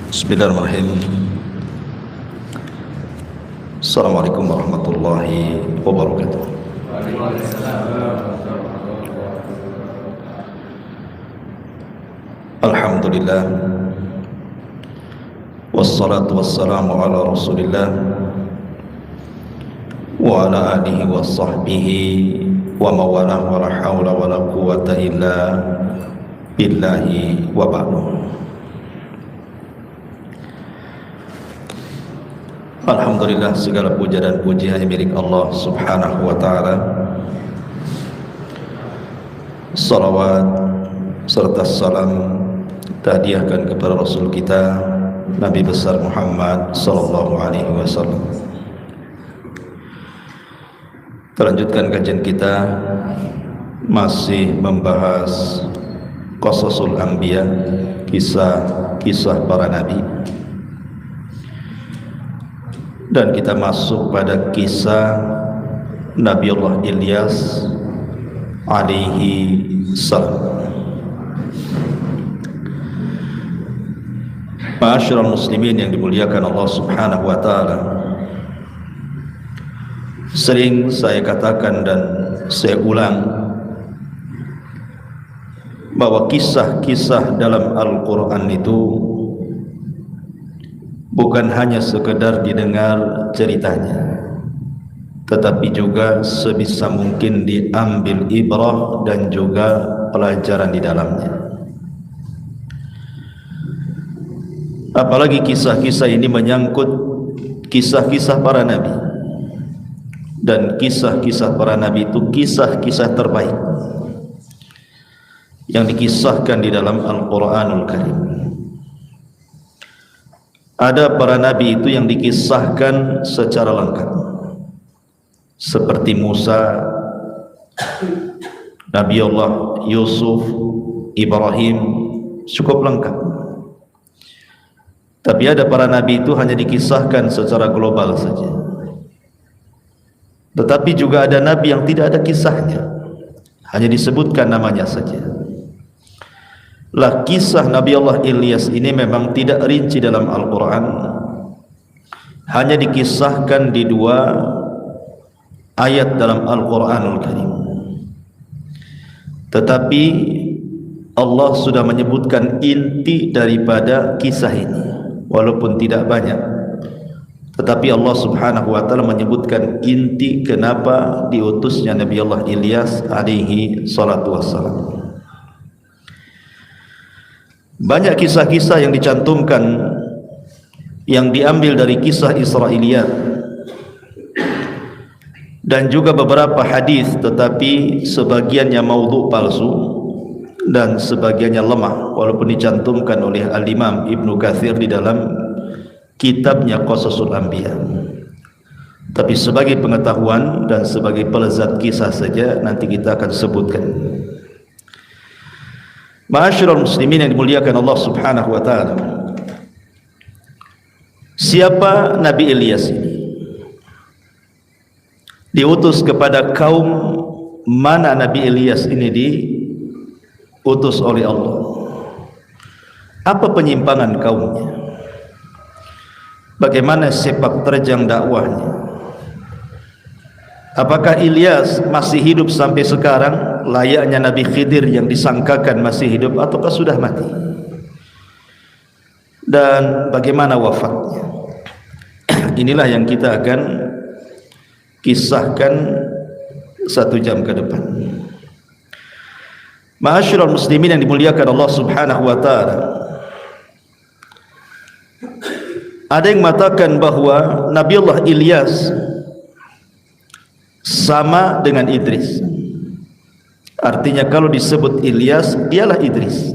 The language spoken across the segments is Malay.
Bismillahirrahmanirrahim. Assalamualaikum warahmatullahi wabarakatuh. Alhamdulillah, wassalatu wassalamu ala rasulillah wa ala alihi wa sahbihi wa mawalah wa la hawla wa la quwata illa billahi wa ba'du. Alhamdulillah, segala puja dan puji hanya milik Allah subhanahu wa ta'ala. Salawat serta salam tahdiahkan kepada Rasul kita Nabi besar Muhammad sallallahu alaihi wasallam. Terlanjutkan kajian kita masih membahas Qasasul Anbiya, kisah-kisah para nabi. Dan kita masuk pada kisah Nabiullah Ilyas alaihi salam. Ma'asyiral muslimin yang dimuliakan Allah subhanahu wa ta'ala, sering saya katakan dan saya ulang bahwa kisah-kisah dalam Al-Quran itu bukan hanya sekedar didengar ceritanya, tetapi juga sebisa mungkin diambil ibrah dan juga pelajaran di dalamnya. Apalagi kisah-kisah ini menyangkut kisah-kisah para nabi, dan kisah-kisah para nabi itu kisah-kisah terbaik yang dikisahkan di dalam Al-Quranul Karim. Ada para nabi itu yang dikisahkan secara lengkap, seperti Musa, Nabi Allah Yusuf, Ibrahim, cukup lengkap. Tapi ada para nabi itu hanya dikisahkan secara global saja. Tetapi juga ada nabi yang tidak ada kisahnya, hanya disebutkan namanya saja. Lah, kisah Nabi Allah Ilyas ini memang tidak rinci dalam Al-Quran, hanya dikisahkan di 2 ayat dalam Al-Quranul Karim. Tetapi Allah sudah menyebutkan inti daripada kisah ini, walaupun tidak banyak. Tetapi Allah subhanahu wa ta'ala menyebutkan inti kenapa diutusnya Nabi Allah Ilyas alaihi salatu wassalam. Banyak kisah-kisah yang dicantumkan yang diambil dari kisah Israiliyat dan juga beberapa hadis, tetapi sebagiannya maudhu, palsu, dan sebagiannya lemah, walaupun dicantumkan oleh Al-Imam Ibnu Katsir di dalam kitabnya Qasasul Anbiya. Tapi sebagai pengetahuan dan sebagai pelezat kisah saja, nanti kita akan sebutkan. Ma'asyiral muslimin yang dimuliakan Allah subhanahu wa ta'ala, siapa Nabi Ilyas ini? Diutus kepada kaum mana Nabi Ilyas ini diutus oleh Allah? Apa penyimpangan kaumnya? Bagaimana sepak terjang dakwahnya? Apakah Ilyas masih hidup sampai sekarang layaknya Nabi Khidir yang disangkakan masih hidup, ataukah sudah mati? Dan bagaimana wafatnya? Inilah yang kita akan kisahkan 1 jam ke depan. Ma'asyiral muslimin yang dimuliakan Allah subhanahu wa ta'ala, ada yang mengatakan bahwa Nabi Allah Ilyas sama dengan Idris. Artinya kalau disebut Ilyas, dialah Idris.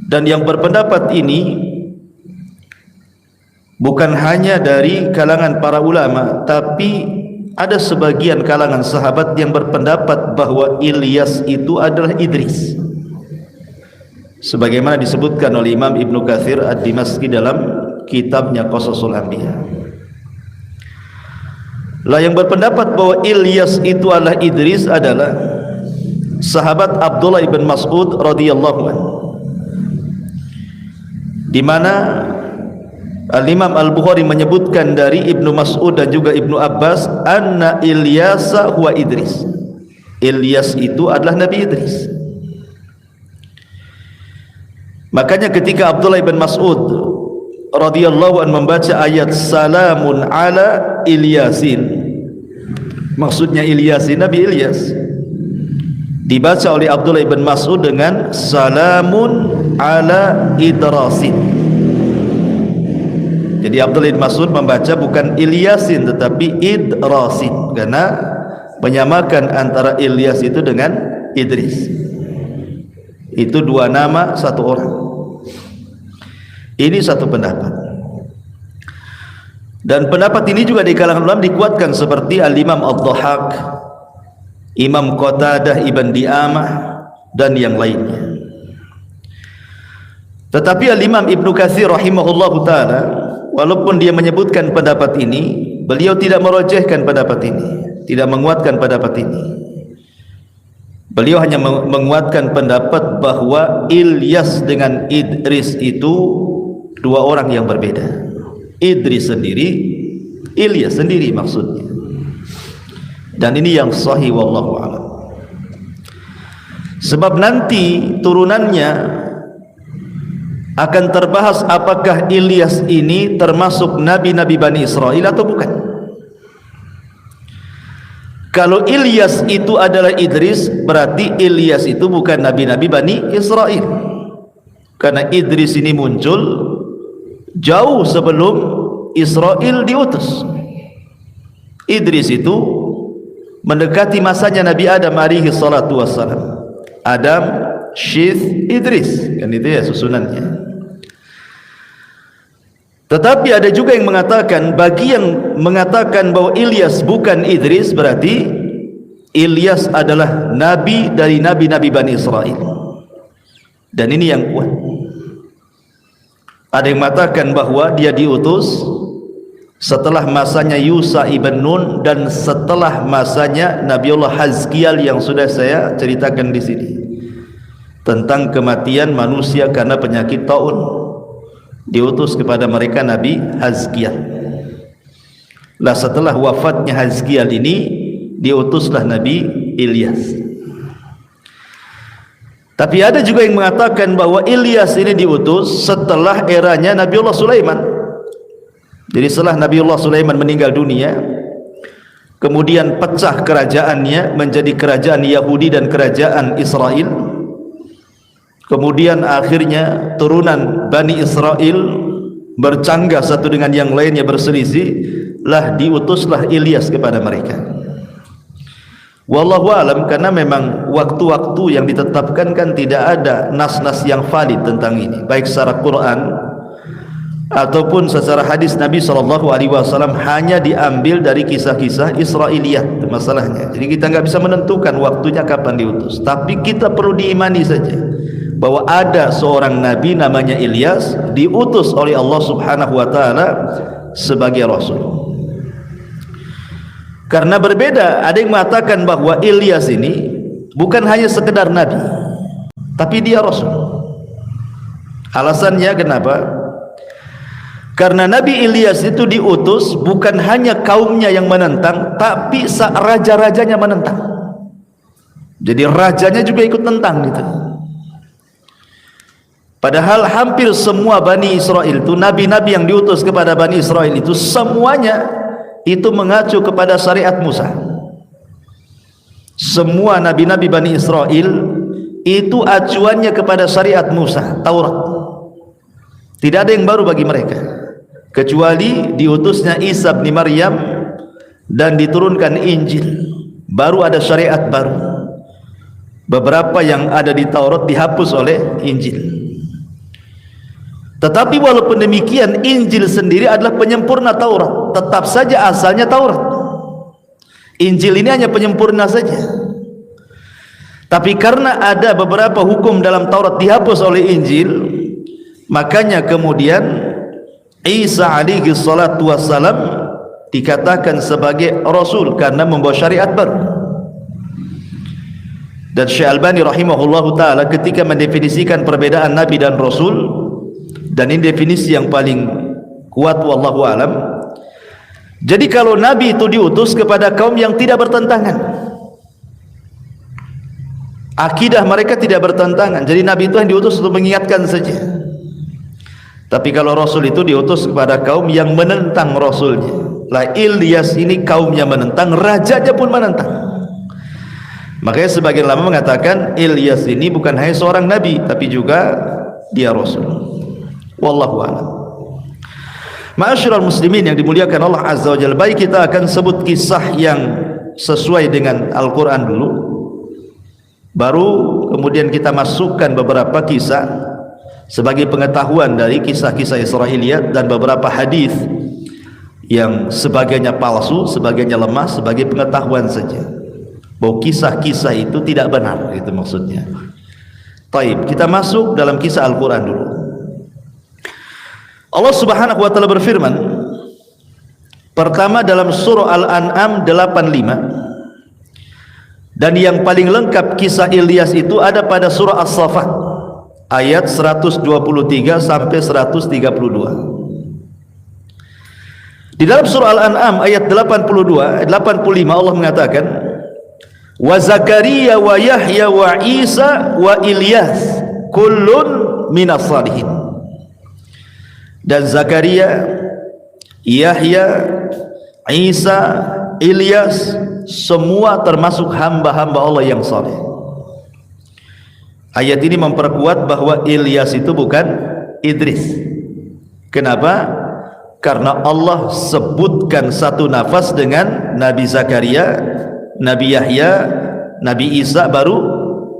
Dan yang berpendapat ini bukan hanya dari kalangan para ulama, tapi ada sebagian kalangan sahabat yang berpendapat bahwa Ilyas itu adalah Idris, sebagaimana disebutkan oleh Imam Ibnu Katsir Ad-Dimashqi dalam kitabnya Qasasul Anbiya. Lah, yang berpendapat bahwa Ilyas itu adalah Idris adalah sahabat Abdullah bin Mas'ud radhiyallahu anhu. di mana Al-Imam Al-Bukhari menyebutkan dari Ibnu Mas'ud dan juga Ibnu Abbas, anna Ilyasa huwa Idris. Ilyas itu adalah Nabi Idris. Makanya ketika Abdullah bin Mas'ud radhiyallahu anhu membaca ayat salamun ala Ilyasin, maksudnya Ilyasin, Nabi Ilyas, dibaca oleh Abdullah bin Mas'ud dengan salamun ala Idrasin. Jadi Abdullah bin Mas'ud membaca bukan Ilyasin tetapi Idrasin, karena menyamakan antara Ilyas itu dengan Idris. Itu dua nama satu orang. Ini satu pendapat. Dan pendapat ini juga di kalangan ulama dikuatkan seperti Al-Imam Ad-Dhahhak, Imam Qatadah Ibn Di'amah dan yang lainnya. Tetapi Al-Imam Ibnu Katsir rahimahullahu ta'ala, walaupun dia menyebutkan pendapat ini, beliau tidak merojehkan pendapat ini, tidak menguatkan pendapat ini. Beliau hanya menguatkan pendapat bahwa Ilyas dengan Idris itu dua orang yang berbeda. Idris sendiri, Ilyas sendiri maksudnya. Dan ini yang sahih wallahu a'lam. Sebab nanti turunannya akan terbahas apakah Ilyas ini termasuk nabi-nabi Bani Israel atau bukan. Kalau Ilyas itu adalah Idris, berarti Ilyas itu bukan nabi-nabi Bani Israel, karena Idris ini muncul jauh sebelum Israel diutus. Idris itu mendekati masanya Nabi Adam alaihi salatu wassalam. Adam, Syith, Idris, kan itu ya susunannya. Tetapi ada juga yang mengatakan, bagi yang mengatakan bahwa Ilyas bukan Idris, berarti Ilyas adalah nabi dari nabi-nabi Bani Israel. Dan ini yang kuat. Ada yang mengatakan bahwa dia diutus setelah masanya Yusa ibn Nun dan setelah masanya Nabiullah Hazkiel yang sudah saya ceritakan di sini, tentang kematian manusia karena penyakit taun. Diutus kepada mereka Nabi Hazkiel. Lah setelah wafatnya Hazkiel ini, diutuslah Nabi Ilyas. Tapi ada juga yang mengatakan bahwa Ilyas ini diutus setelah eranya Nabiullah Sulaiman. Jadi setelah Nabiullah Sulaiman meninggal dunia, kemudian pecah kerajaannya menjadi kerajaan Yahudi dan kerajaan Israel. Kemudian akhirnya turunan Bani Israel bercanggah satu dengan yang lainnya, berselisih, lah diutuslah Ilyas kepada mereka. Wallahu alam, karena memang waktu-waktu yang ditetapkan kan tidak ada nas-nas yang valid tentang ini, baik secara Quran ataupun secara hadis Nabi SAW, hanya diambil dari kisah-kisah Israiliyat masalahnya. Jadi kita nggak bisa menentukan waktunya kapan diutus, tapi kita perlu diimani saja bahwa ada seorang nabi namanya Ilyas, diutus oleh Allah Subhanahu wa taala sebagai rasul. Karena berbeda, ada yang mengatakan bahwa Ilyas ini bukan hanya sekedar nabi, tapi dia rasul. Alasannya kenapa? Karena Nabi Ilyas itu diutus bukan hanya kaumnya yang menentang, tapi raja-rajanya menentang. Jadi rajanya juga ikut tentang gitu. Padahal hampir semua Bani Israel itu, nabi-nabi yang diutus kepada Bani Israel itu, semuanya itu mengacu kepada syariat Musa. Semua nabi-nabi Bani Israel itu acuannya kepada syariat Musa, Taurat. Tidak ada yang baru bagi mereka, kecuali diutusnya Isa bin Maryam dan diturunkan Injil, baru ada syariat baru. Beberapa yang ada di Taurat dihapus oleh Injil. Tetapi walaupun demikian, Injil sendiri adalah penyempurna Taurat. Tetap saja asalnya Taurat. Injil ini hanya penyempurna saja. Tapi karena ada beberapa hukum dalam Taurat dihapus oleh Injil, makanya kemudian Isa alaihi salatu wassalam dikatakan sebagai Rasul karena membawa syariat baru. Dan Syekh Albani rahimahullahu ta'ala ketika mendefinisikan perbedaan Nabi dan Rasul, Dan ini definisi yang paling kuat wallahu alam. Jadi kalau Nabi itu diutus kepada kaum yang tidak bertentangan, akidah mereka tidak bertentangan, jadi Nabi itu yang diutus untuk mengingatkan saja. Tapi kalau Rasul itu diutus kepada kaum yang menentang Rasulnya. Lah Ilyas ini kaumnya menentang, rajanya pun menentang. Makanya sebagian ulama mengatakan Ilyas ini bukan hanya seorang nabi, tapi juga dia Rasul. Wallahu a'lam. Ma'asyiral muslimin yang dimuliakan Allah Azza wa Jalla, baik kita akan sebut kisah yang sesuai dengan Al-Quran dulu, baru kemudian kita masukkan beberapa kisah sebagai pengetahuan dari kisah-kisah Israiliyat dan beberapa hadis yang sebagiannya palsu, sebagiannya lemah, sebagai pengetahuan saja bahwa kisah-kisah itu tidak benar, itu maksudnya. Taib, kita masuk dalam kisah Al-Quran dulu. Allah Subhanahu wa taala berfirman pertama dalam surah Al-An'am 85, dan yang paling lengkap kisah Ilyas itu ada pada surah As-Saffat ayat 123 sampai 132. Di dalam surah Al-An'am ayat 85 Allah mengatakan wa Zakaria wa Yahya wa Isa wa Ilyas kullun minas salihin. Dan Zakaria, Yahya, Isa, Ilyas semua termasuk hamba-hamba Allah yang saleh. Ayat ini memperkuat bahwa Ilyas itu bukan Idris. Kenapa? Karena Allah sebutkan satu nafas dengan Nabi Zakaria, Nabi Yahya, Nabi Isa, baru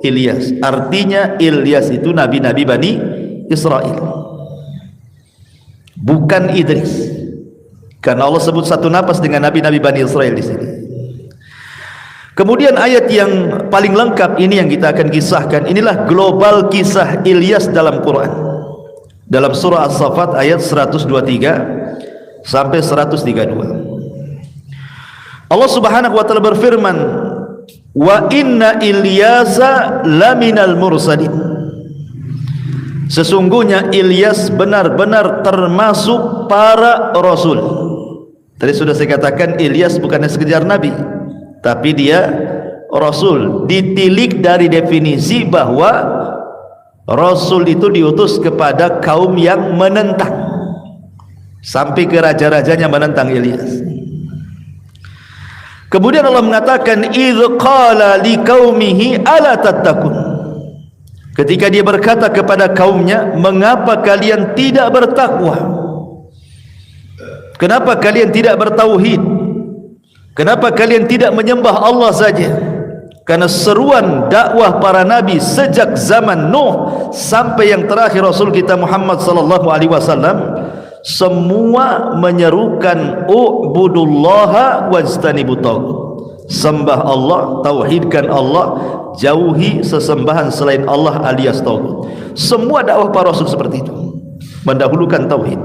Ilyas. Artinya Ilyas itu nabi-nabi Bani Israel, bukan Idris. Karena Allah sebut satu nafas dengan nabi-nabi Bani Israel di sini. Kemudian ayat yang paling lengkap ini yang kita akan kisahkan, inilah global kisah Ilyas dalam Quran. Dalam surah As-Saffat ayat 123 sampai 132. Allah Subhanahu wa taala berfirman, "Wa inna Ilyasa laminal mursalin." Sesungguhnya Ilyas benar-benar termasuk para rasul. Tadi sudah saya katakan Ilyas bukannya sekedar nabi, tapi dia rasul. Ditilik dari definisi bahwa rasul itu diutus kepada kaum yang menentang, sampai ke raja-rajanya menentang Ilyas. Kemudian Allah mengatakan idz qala liqaumihi ala tattaqun, ketika dia berkata kepada kaumnya, mengapa kalian tidak bertakwa? Kenapa kalian tidak bertauhid? Kenapa kalian tidak menyembah Allah saja? Karena seruan dakwah para nabi sejak zaman Nuh sampai yang terakhir Rasul kita Muhammad sallallahu alaihi wasallam, semua menyerukan u'budullaha wajtanibut taghut. Sembah Allah, tauhidkan Allah, jauhi sesembahan selain Allah alias taghut. Semua dakwah para rasul seperti itu, mendahulukan tauhid.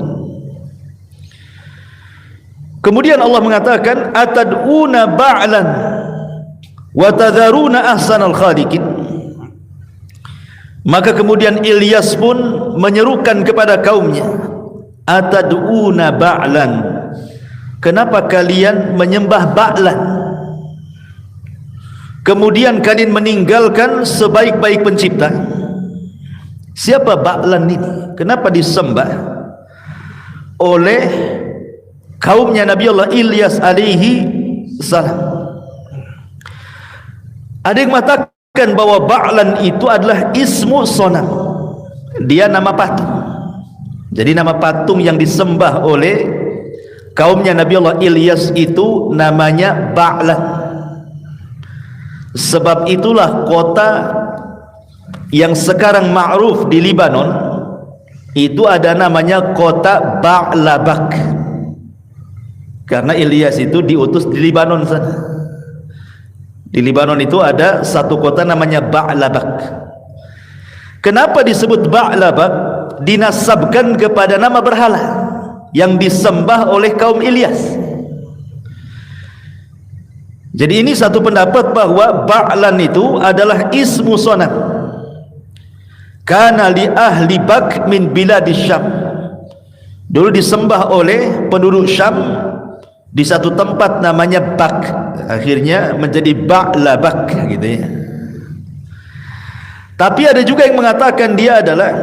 Kemudian Allah mengatakan atad'una ba'lan wa tadharuna ahsanal khaliqin. Maka kemudian Ilyas pun menyerukan kepada kaumnya, atad'una ba'lan, kenapa kalian menyembah ba'lan? Kemudian kalian meninggalkan sebaik-baik pencipta. Siapa ba'lan ini? Kenapa disembah oleh kaumnya Nabi Allah Ilyas alaihi salam? Ada yang mengatakan bahwa ba'lan itu adalah ismu sonam, dia nama patung. Jadi nama patung yang disembah oleh kaumnya Nabi Allah Ilyas itu namanya Ba'lan. Sebab itulah kota yang sekarang ma'ruf di Libanon itu ada namanya kota Ba'labak, karena Ilyas itu diutus di Libanon sana. Di Libanon itu ada satu kota namanya Ba'labak. Kenapa disebut Ba'labak? Dinasabkan kepada nama berhala yang disembah oleh kaum Ilyas. Jadi ini satu pendapat bahwa Ba'lan itu adalah ismu sonam. Kana li ahli Bak min biladis Syam. Dulu disembah oleh penduduk Syam di satu tempat namanya Bak, akhirnya menjadi Ba'labak gitu ya. Tapi ada juga yang mengatakan dia adalah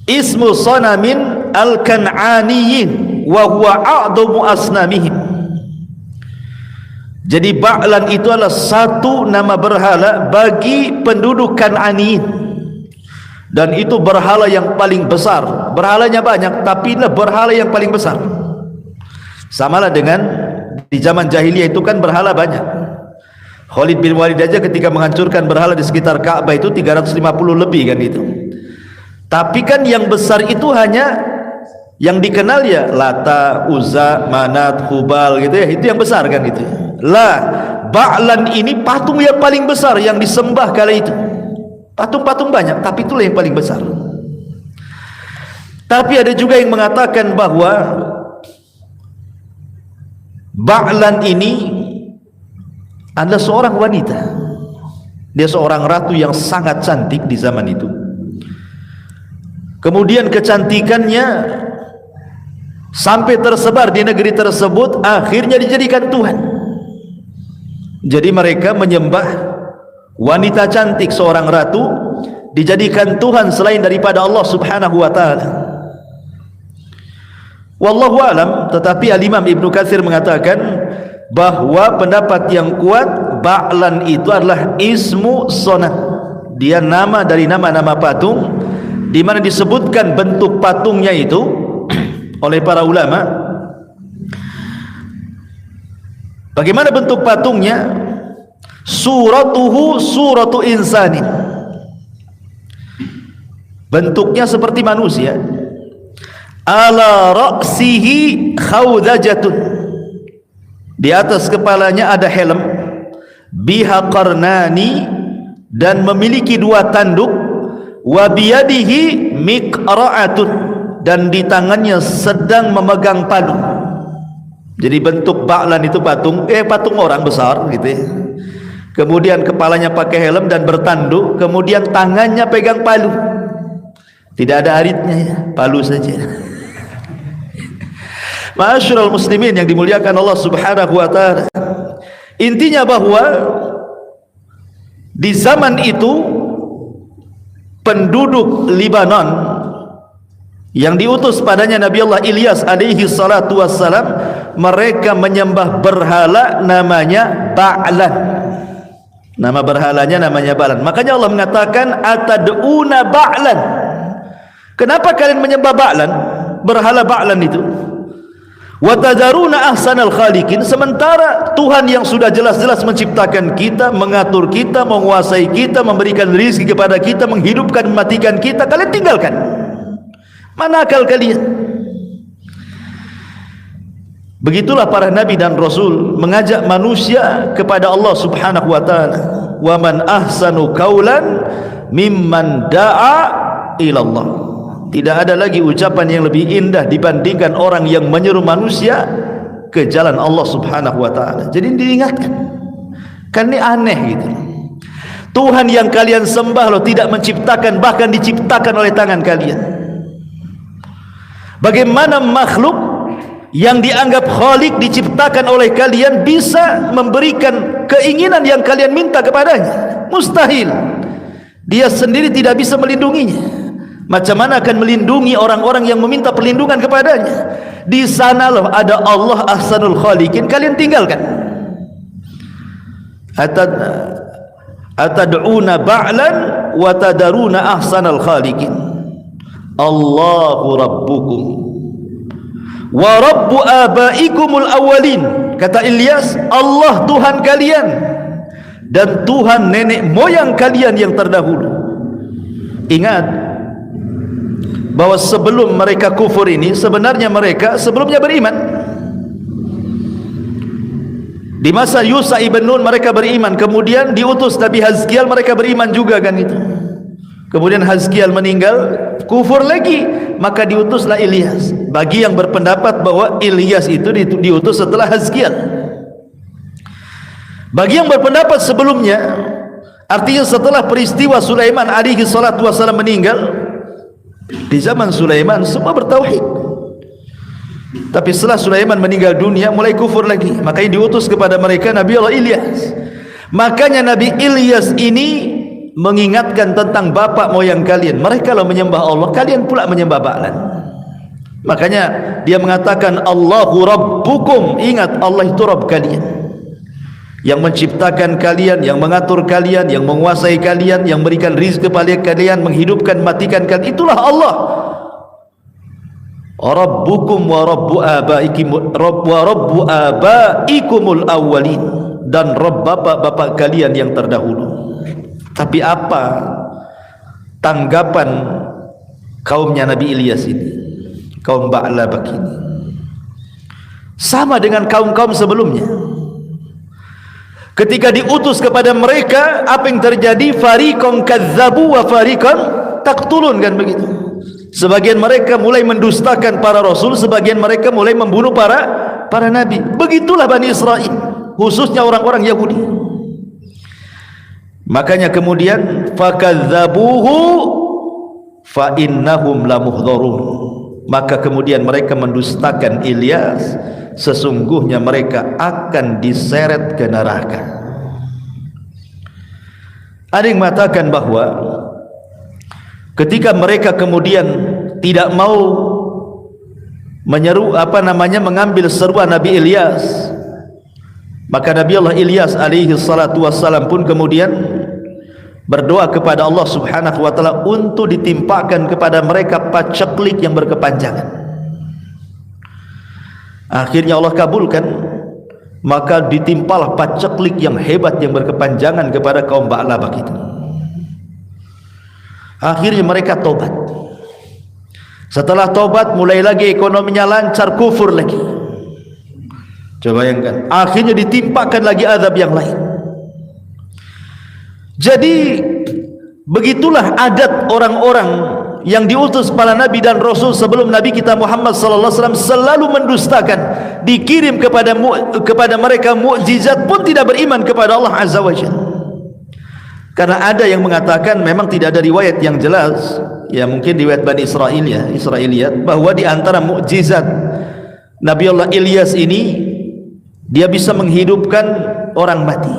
ismu sanamin al-kan'aniyin wa huwa a'dhamu asnamihim. Jadi Ba'lan itu adalah satu nama berhala bagi penduduk Kan'aniyin, dan itu berhala yang paling besar. Berhalanya banyak, tapi ini berhala yang paling besar. Samalah dengan di zaman jahiliyah itu kan berhala banyak. Khalid bin Walid aja ketika menghancurkan berhala di sekitar Ka'bah itu 350 lebih kan itu. Tapi kan yang besar itu hanya yang dikenal ya Lata, Uzza, Manat, Hubal gitu ya, itu yang besar kan itu. Lah, Ba'lan ini patung yang paling besar yang disembah kala itu. Patung-patung banyak, tapi itulah yang paling besar. Tapi ada juga yang mengatakan bahwa Ba'lan ini adalah seorang wanita. Dia seorang ratu yang sangat cantik di zaman itu. Kemudian kecantikannya sampai tersebar di negeri tersebut, akhirnya dijadikan Tuhan. Jadi mereka menyembah wanita cantik, seorang ratu dijadikan Tuhan selain daripada Allah Subhanahu wa taala. Wallahu alam, tetapi Al-Imam Ibnu Katsir mengatakan bahwa pendapat yang kuat Ba'lan itu adalah ismu sonam. Dia nama dari nama-nama patung, di mana disebutkan bentuk patungnya itu oleh para ulama. Bagaimana bentuk patungnya? Suratuhu suratu insanin. Bentuknya seperti manusia. Ala ra'sihi khawdajatun. Di atas kepalanya ada helm, biha qarnani, dan memiliki dua tanduk, wa biyadihi miqra'atun, dan di tangannya sedang memegang palu. Jadi bentuk Ba'lan itu patung orang besar gitu ya. Kemudian kepalanya pakai helm dan bertanduk, kemudian tangannya pegang palu. Tidak ada aritnya ya, palu saja. Ma'asyiral muslimin yang dimuliakan Allah Subhanahu wa taala. Intinya bahwa di zaman itu penduduk Libanon yang diutus padanya Nabi Allah Ilyas alaihi salatu wassalam, mereka menyembah berhala namanya Ba'lan. Nama berhalanya namanya Ba'lan. Makanya Allah mengatakan atad'una Ba'lan. Kenapa kalian menyembah Ba'lan? Berhala Ba'lan itu. Wa tadaruna ahsanal khaliqin, sementara Tuhan yang sudah jelas-jelas menciptakan kita, mengatur kita, menguasai kita, memberikan rezeki kepada kita, menghidupkan, mematikan kita, kalian tinggalkan. Mana akal kalian? Begitulah para nabi dan rasul mengajak manusia kepada Allah Subhanahu wa taala. Wa man ahsanu qaulan mimman da'a ila Allah. Tidak ada lagi ucapan yang lebih indah dibandingkan orang yang menyeru manusia ke jalan Allah Subhanahu wa taala. Jadi diingatkan. Kan ini aneh gitu. Tuhan yang kalian sembah loh tidak menciptakan, bahkan diciptakan oleh tangan kalian. Bagaimana makhluk yang dianggap khalik diciptakan oleh kalian bisa memberikan keinginan yang kalian minta kepadanya? Mustahil. Dia sendiri tidak bisa melindunginya. Macam mana akan melindungi orang-orang yang meminta perlindungan kepadanya? Di sana loh ada Allah ahsanul khaliqin, kalian tinggalkan. Atad'una ba'lan wa tadaruna ahsanal khaliqin. Allahu rabbukum wa rabbu abaikumul awwalin. Kata Ilyas, Allah Tuhan kalian dan Tuhan nenek moyang kalian yang terdahulu. Ingat bahwa sebelum mereka kufur ini, sebenarnya mereka sebelumnya beriman. Di masa Yusa ibn Nun mereka beriman, kemudian diutus Nabi Hazkiel, mereka beriman juga kan itu. Kemudian Hazkiel meninggal, kufur lagi, maka diutuslah Ilyas. Bagi yang berpendapat bahwa Ilyas itu diutus setelah Hazkiel. Bagi yang berpendapat sebelumnya, artinya setelah peristiwa Sulaiman alaihi salatu wasallam meninggal, di zaman Sulaiman semua bertauhid. Tapi setelah Sulaiman meninggal dunia mulai kufur lagi. Makanya diutus kepada mereka Nabi Allah Ilyas. Makanya Nabi Ilyas ini mengingatkan tentang bapak moyang kalian. Mereka lah menyembah Allah, kalian pula menyembah Ba'lan. Makanya dia mengatakan Allahu Rabbukum. Ingat, Allah itu Rabb kalian, yang menciptakan kalian, yang mengatur kalian, yang menguasai kalian, yang memberikan rizki kepada kalian, menghidupkan, matikan kalian. Itulah Allah. Rabbukum wa rabbu abaikumul awwalin, dan Rabb bapak-bapak kalian yang terdahulu. Tapi apa tanggapan kaumnya Nabi Ilyas ini, kaum Ba'labak ini? Sama dengan kaum-kaum sebelumnya. Ketika diutus kepada mereka, apa yang terjadi? Fariqan kadzabu wa fariqan taqtulun, kan begitu. Sebagian mereka mulai mendustakan para rasul, sebagian mereka mulai membunuh para nabi. Begitulah Bani Israel, khususnya orang-orang Yahudi. Makanya kemudian fakadzabuhu fa innahum lamuhdharun. Maka kemudian mereka mendustakan Ilyas, sesungguhnya mereka akan diseret ke neraka. Ada yang mengatakan bahwa ketika mereka kemudian tidak mau mengambil seruan Nabi Ilyas, maka Nabi Allah Ilyas alaihi salatu wassalam pun kemudian berdoa kepada Allah subhanahu wa ta'ala untuk ditimpakan kepada mereka paceklik yang berkepanjangan. Akhirnya Allah kabulkan, maka ditimpalah paceklik yang hebat yang berkepanjangan kepada kaum Ba'labak itu. Akhirnya mereka tobat. Setelah tobat mulai lagi ekonominya lancar, kufur lagi. Coba bayangkan, akhirnya ditimpakan lagi azab yang lain. Jadi begitulah adat orang-orang yang diutus para nabi dan rasul sebelum Nabi kita Muhammad sallallahu alaihi wasallam, selalu mendustakan. Dikirim kepada mereka mukjizat pun tidak beriman kepada Allah azza wajalla. Karena ada yang mengatakan, memang tidak ada riwayat yang jelas, ya mungkin riwayat Bani Israiliyat, bahwa di antara mukjizat Nabi Allah Ilyas ini, dia bisa menghidupkan orang mati.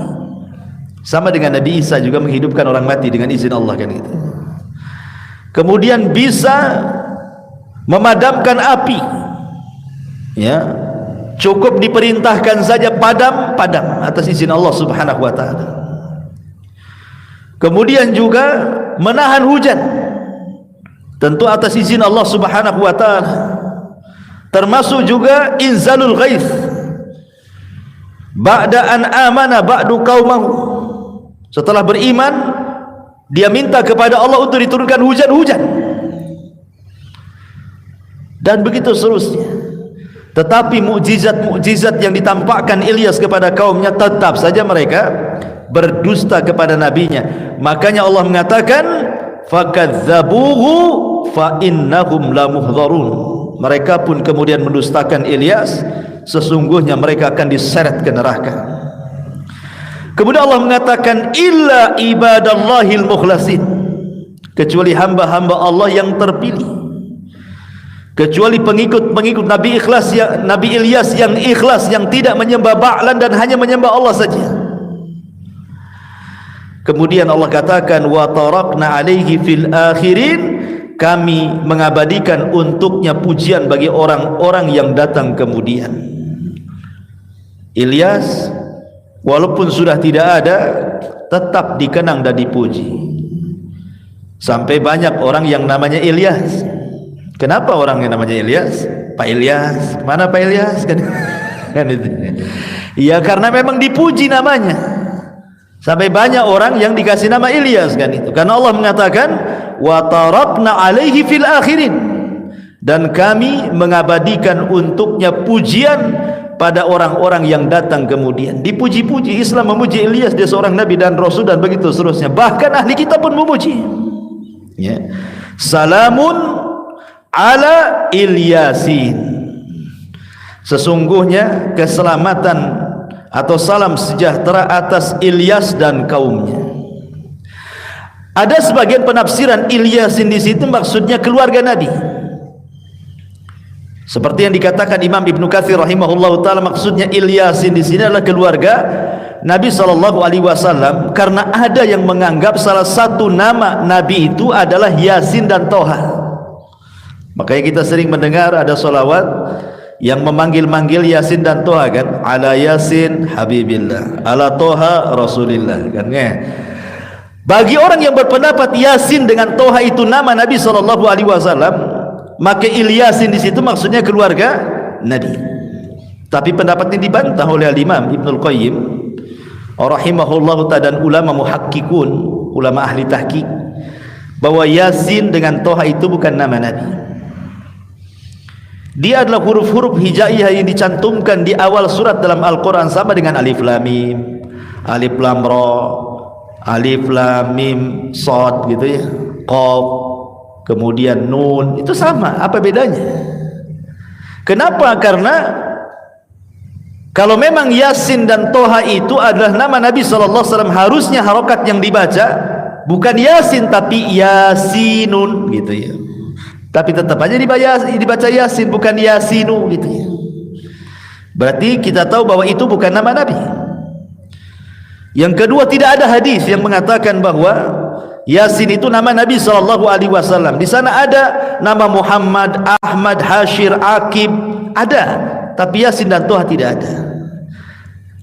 Sama dengan Nabi Isa juga menghidupkan orang mati dengan izin Allah, kan gitu. Kemudian bisa memadamkan api, ya, cukup diperintahkan saja padam atas izin Allah subhanahu wa ta'ala. Kemudian juga menahan hujan, tentu atas izin Allah subhanahu wa ta'ala. Termasuk juga inzalul ghaith ba'da an amana ba'du qaumahu. Setelah beriman, dia minta kepada Allah untuk diturunkan hujan-hujan, dan begitu seterusnya. Tetapi mukjizat-mukjizat yang ditampakkan Ilyas kepada kaumnya, tetap saja mereka berdusta kepada nabinya. Makanya Allah mengatakan fakadzabuhu fa innahum lamuhdharun. Mereka pun kemudian mendustakan Ilyas, sesungguhnya mereka akan diseret ke neraka. Kemudian Allah mengatakan illa ibadallahil mukhlasin, kecuali hamba-hamba Allah yang terpilih, kecuali pengikut-pengikut Nabi Ilyas yang ikhlas, yang tidak menyembah Ba'lan dan hanya menyembah Allah saja. Kemudian Allah katakan wa tarakna alaihi fil akhirin, kami mengabadikan untuknya pujian bagi orang-orang yang datang kemudian. Ilyas walaupun sudah tidak ada, tetap dikenang dan dipuji. Sampai banyak orang yang namanya Ilyas. Kenapa orang yang namanya Ilyas? Pak Ilyas, mana Pak Ilyas? Kan itu. Ya karena memang dipuji namanya. Sampai banyak orang yang dikasih nama Ilyas, kan itu. Karena Allah mengatakan wa tarakna alaihi fil akhirin, dan kami mengabadikan untuknya pujian pada orang-orang yang datang kemudian. Dipuji-puji. Islam memuji Ilyas, dia seorang nabi dan rasul, dan begitu seterusnya. Bahkan ahli kitab pun memuji, ya. Salamun ala Ilyasin, sesungguhnya keselamatan atau salam sejahtera atas Ilyas dan kaumnya. Ada sebagian penafsiran Ilyasin di situ maksudnya keluarga Nabi. Seperti yang dikatakan Imam Ibnu Katsir rahimahullahu taala, maksudnya Ilyasin di sini adalah keluarga Nabi SAW, karena ada yang menganggap salah satu nama Nabi itu adalah Yasin dan Toha. Makanya kita sering mendengar ada solawat yang memanggil-manggil Yasin dan Toha kan, ala Yasin Habibillah, ala Toha Rasulillah kan ya. Bagi orang yang berpendapat Yasin dengan Toha itu nama Nabi SAW, maka Ilyasin di situ maksudnya keluarga Nabi. Tapi pendapat ini dibantah oleh Imam Ibnul Qayyim rahimahullahu ta'ala dan ulama muhakkikun, ulama ahli tahqiq, bahwa Yasin dengan Toha itu bukan nama Nabi. Dia adalah huruf-huruf hijaiyah yang dicantumkan di awal surat dalam Al-Quran, sama dengan alif lam mim, alif lam ra, alif lam mim shad gitu ya, qaf, kemudian nun, itu sama. Apa bedanya? Kenapa? Karena kalau memang Yasin dan Toha itu adalah nama Nabi SAW, harusnya harokat yang dibaca bukan Yasin tapi Yasinun gitu ya. Tapi tetap aja dibaca Yasin, bukan Yasinu gitu ya. Berarti kita tahu bahwa itu bukan nama Nabi. Yang kedua, tidak ada hadis yang mengatakan bahwa Yasin itu nama Nabi SAW. Di sana ada nama Muhammad, Ahmad, Hashir, Akib, ada, tapi Yasin dan Toha tidak ada.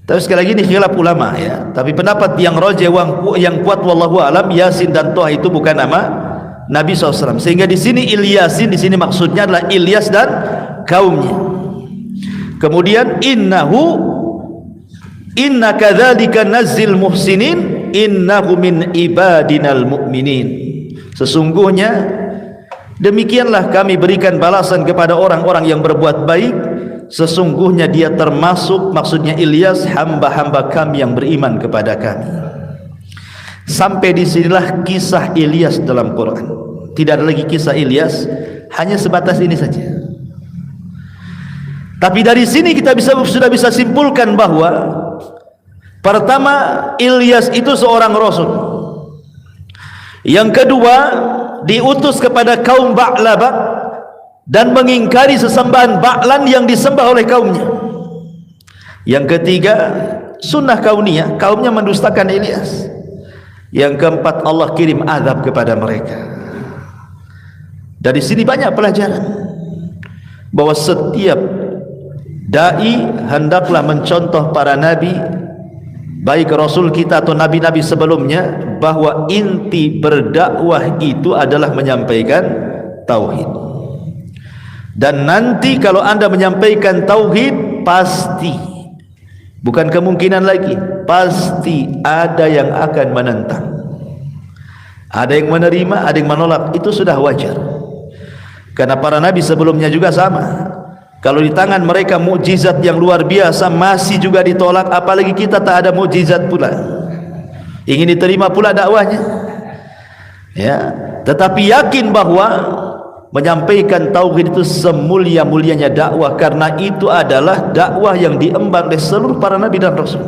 Tapi sekali lagi ini khilaf ulama ya. Tapi pendapat yang rajih, yang kuat wallahu alam, Yasin dan Toha itu bukan nama Nabi SAW. Sehingga di sini Ilyasin, di sini maksudnya adalah Ilyas dan kaumnya. Kemudian inna kadzalika nazzil muhsinin innahu min ibadinal mu'minin. Sesungguhnya demikianlah kami berikan balasan kepada orang-orang yang berbuat baik, sesungguhnya dia termasuk, maksudnya Ilyas, hamba-hamba kami yang beriman kepada kami. Sampai disinilah kisah Ilyas dalam Quran. Tidak ada lagi kisah Ilyas, hanya sebatas ini saja. Tapi dari sini kita sudah bisa simpulkan bahwa pertama, Ilyas itu seorang rasul. Yang kedua, diutus kepada kaum Ba'labak dan mengingkari sesembahan Ba'lan yang disembah oleh kaumnya. Yang ketiga, sunnah kauniyah, kaumnya mendustakan Ilyas. Yang keempat, Allah kirim azab kepada mereka. Dari sini banyak pelajaran bahwa setiap dai hendaklah mencontoh para nabi, baik rasul kita atau nabi-nabi sebelumnya, bahwa inti berdakwah itu adalah menyampaikan tauhid. Dan nanti kalau Anda menyampaikan tauhid, pasti, bukan kemungkinan lagi, pasti ada yang akan menentang. Ada yang menerima, ada yang menolak. Itu sudah wajar. Karena para nabi sebelumnya juga sama. Kalau di tangan mereka mukjizat yang luar biasa masih juga ditolak, apalagi kita tak ada mukjizat pula. Ingin diterima pula dakwahnya. Ya, tetapi yakin bahwa menyampaikan tauhid itu semulia-mulianya dakwah, karena itu adalah dakwah yang diemban oleh seluruh para nabi dan rasul.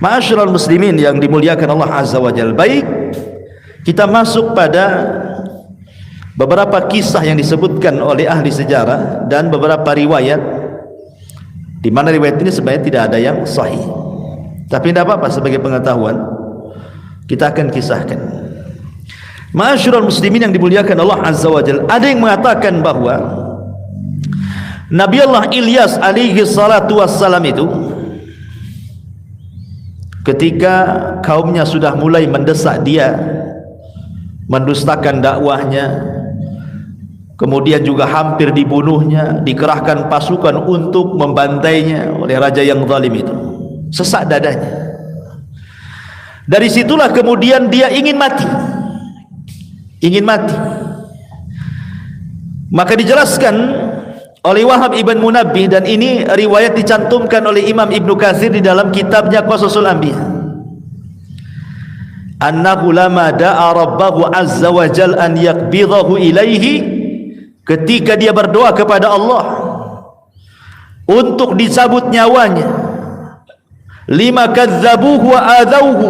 Ma'asyiral muslimin yang dimuliakan Allah Azza wa Jalla. Baik, kita masuk pada beberapa kisah yang disebutkan oleh ahli sejarah dan beberapa riwayat, di mana riwayat ini sebenarnya tidak ada yang sahih. Tapi tidak apa-apa, sebagai pengetahuan kita akan kisahkan. Ma'asyiral muslimin yang dimuliakan Allah Azza wa Jalla, ada yang mengatakan bahwa Nabi Allah Ilyas alaihi salatu wassalam itu ketika kaumnya sudah mulai mendesak dia, mendustakan dakwahnya, kemudian juga hampir dibunuhnya, dikerahkan pasukan untuk membantainya oleh raja yang zalim itu, sesak dadanya. Dari situlah kemudian dia ingin mati. Maka dijelaskan oleh Wahab ibn Munabbih, dan ini riwayat dicantumkan oleh Imam Ibnu Katsir di dalam kitabnya Qasasul Anbiya, annahu lama da'a rabbahu azza wa jal an yaqbidahu ilaihi, ketika dia berdoa kepada Allah untuk dicabut nyawanya, lima kadzabuhu wa adauhu,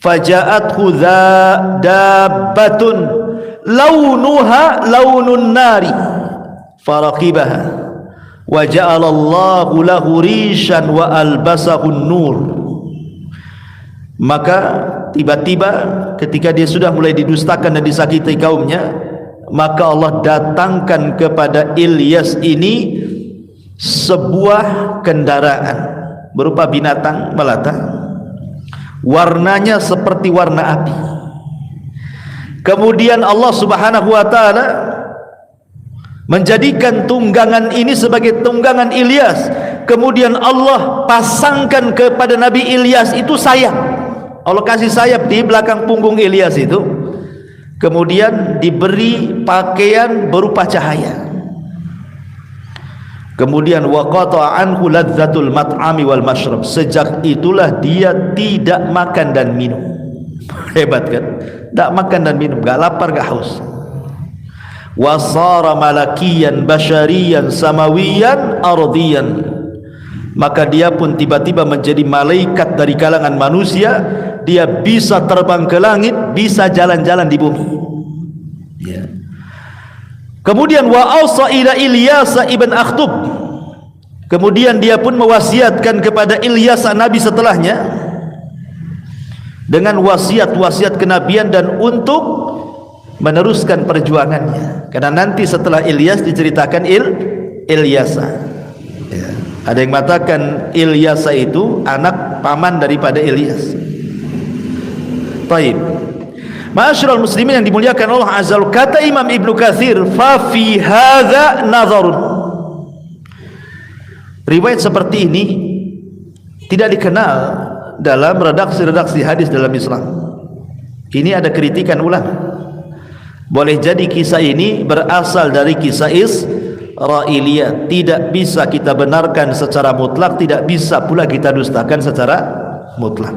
faja'athu dabbatun launuha launun nari faraqibaha wa ja'alallahu lahu rishan wa albasahu nur. Maka tiba-tiba ketika dia sudah mulai didustakan dan disakiti kaumnya, maka Allah datangkan kepada Ilyas ini sebuah kendaraan berupa binatang melata, warnanya seperti warna api. Kemudian Allah Subhanahu wa taala menjadikan tunggangan ini sebagai tunggangan Ilyas. Kemudian Allah pasangkan kepada Nabi Ilyas itu sayap. Allah kasih sayap di belakang punggung Ilyas itu. Kemudian diberi pakaian berupa cahaya. Kemudian waqata anhu ladzatul mat'ami wal mashrab. Sejak itulah dia tidak makan dan minum. Hebat kan? Tak makan dan minum, gak lapar gak haus. Wasara malakiyan basyariyan samawiyan ardiyan. Maka dia pun tiba-tiba menjadi malaikat dari kalangan manusia. Dia bisa terbang ke langit, bisa jalan-jalan di bumi. Ya. Kemudian wa ausa ila Ilyas ibn Akhtub. Kemudian dia pun mewasiatkan kepada Ilyas nabi setelahnya dengan wasiat-wasiat kenabian dan untuk meneruskan perjuangannya. Karena nanti setelah Ilyas diceritakan Ilyasa. Ya. Ada yang mengatakan Ilyasa itu anak paman daripada Ilyas. Baik. Ma'asyiral muslimin yang dimuliakan Allah Azza wa Jalla, kata Imam Ibnu Katsir, fa fi hadza nazarun. Riwayat seperti ini tidak dikenal dalam redaksi-redaksi hadis dalam Islam. Ini ada kritikan ulama. Boleh jadi kisah ini berasal dari kisah Israiliyah, tidak bisa kita benarkan secara mutlak, tidak bisa pula kita dustakan secara mutlak.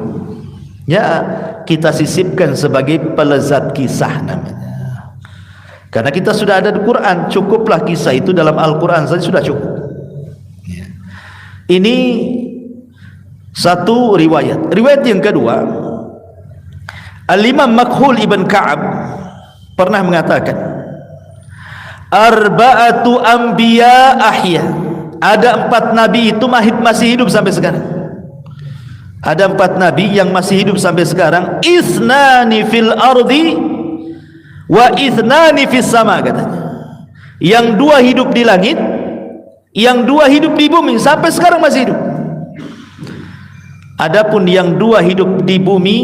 Ya, kita sisipkan sebagai pelezat kisah namanya. Karena kita sudah ada di Quran, cukuplah kisah itu dalam Al-Quran saja sudah cukup. Ya. Ini satu riwayat. Riwayat yang kedua, Al-Imam Makhul ibn Ka'ab pernah mengatakan, arba'atu anbiya ahya. Ada 4 nabi itu masih hidup sampai sekarang. Ada 4 nabi yang masih hidup sampai sekarang. Ithnani fil ardi wa ithnani fis sama, katanya. Yang 2 hidup di langit, yang 2 hidup di bumi, sampai sekarang masih hidup. Adapun yang 2 hidup di bumi,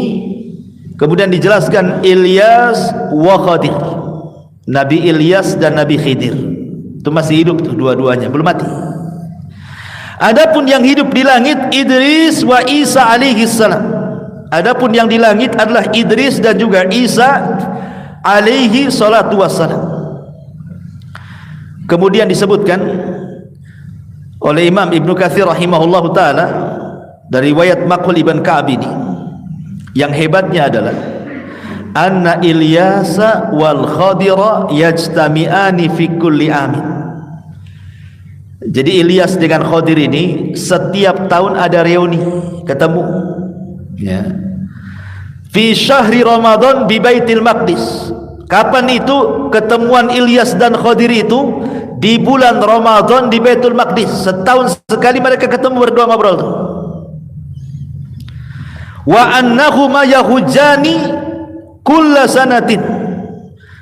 kemudian dijelaskan Ilyas wa Khadir. Nabi Ilyas dan Nabi Khidir itu masih hidup tuh dua-duanya, belum mati. Adapun yang hidup di langit Idris wa Isa alaihi salam. Adapun yang di langit adalah Idris dan juga Isa alaihi salatu wassalam. Kemudian disebutkan oleh Imam Ibnu Katsir rahimahullahu taala dari riwayat Makhul ibn Ka'ab ini, yang hebatnya adalah anna Ilyasa wal Khadira yajtami'ani fi kulli amin. Jadi Ilyas dengan Khadir ini setiap tahun ada reuni, ketemu. Ya. Fi syahri Ramadan bi Baitil Maqdis. Kapan itu ketemuan Ilyas dan Khadir itu? Di bulan Ramadan di Baitul Maqdis. Setahun sekali mereka ketemu berdua ngobrol. Wa annahuma yahujani kulla sanatin.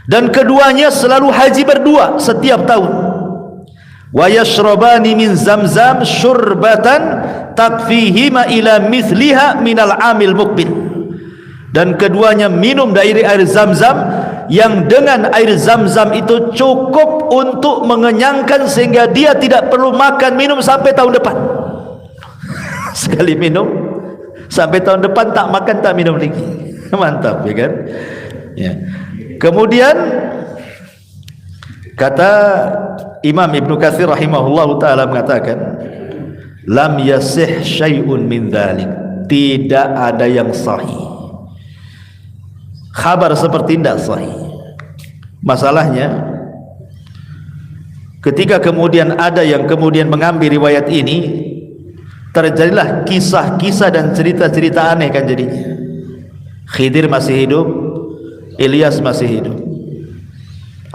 Dan keduanya selalu haji berdua setiap tahun. Wa yashrabani min zamzam syurbatan takfihima ila mithliha minal amil muqbil. Dan keduanya minum dari air Zamzam yang dengan air Zamzam itu cukup untuk mengenyangkan sehingga dia tidak perlu makan minum sampai tahun depan. Sekali minum sampai tahun depan tak makan tak minum lagi. Mantap, ya kan? Ya. Kemudian kata Imam Ibnu Katsir rahimahullahu taala mengatakan, lam yasih syai'un min dzalik. Tidak ada yang sahih. Kabar seperti tidak sahih. Masalahnya ketika kemudian ada yang kemudian mengambil riwayat ini, terjadilah kisah-kisah dan cerita-cerita aneh kan jadinya. Khidir masih hidup, Ilyas masih hidup.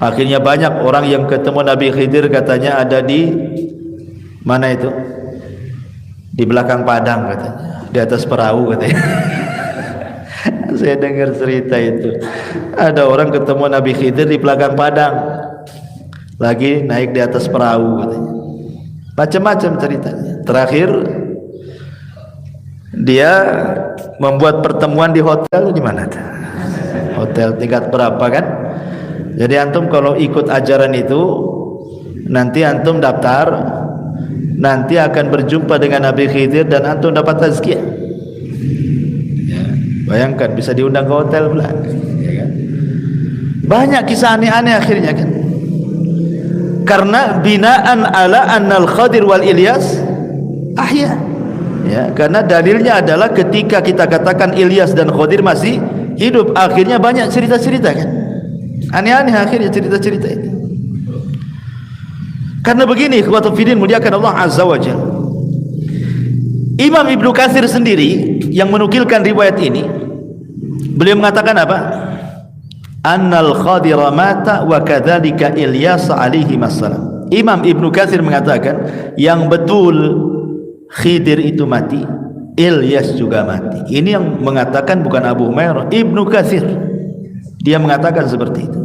Akhirnya banyak orang yang ketemu Nabi Khidir katanya ada di mana itu? Di belakang padang katanya, di atas perahu katanya. Saya dengar cerita itu. Ada orang ketemu Nabi Khidir di belakang padang, lagi naik di atas perahu katanya. Macam-macam ceritanya. Terakhir dia membuat pertemuan di hotel. Di mana? Hotel tingkat berapa kan? Jadi antum kalau ikut ajaran itu, nanti antum daftar, nanti akan berjumpa dengan Nabi Khidir dan antum dapat tazkiyah. Ya, bayangkan bisa diundang ke hotel pula. Ya kan? Banyak kisah aneh-aneh akhirnya kan. Karena binaan ala annal Khadir wal Ilyas ahya. Ya, karena dalilnya adalah ketika kita katakan Ilyas dan Khadir masih hidup, akhirnya banyak cerita-cerita kan. Aneh-aneh akhirnya cerita-cerita itu. Karena begini, ikhwatul fillah muliakan Allah Azza wa Jalla. Imam Ibnu Katsir sendiri yang menukilkan riwayat ini, beliau mengatakan apa? Annal Khadir mata wa kadzalika Ilyas alaihi wassalam. Imam Ibnu Katsir mengatakan yang betul Khidir itu mati, Ilyas juga mati. Ini yang mengatakan bukan Abu Umairah, Ibnu Katsir. Dia mengatakan seperti itu.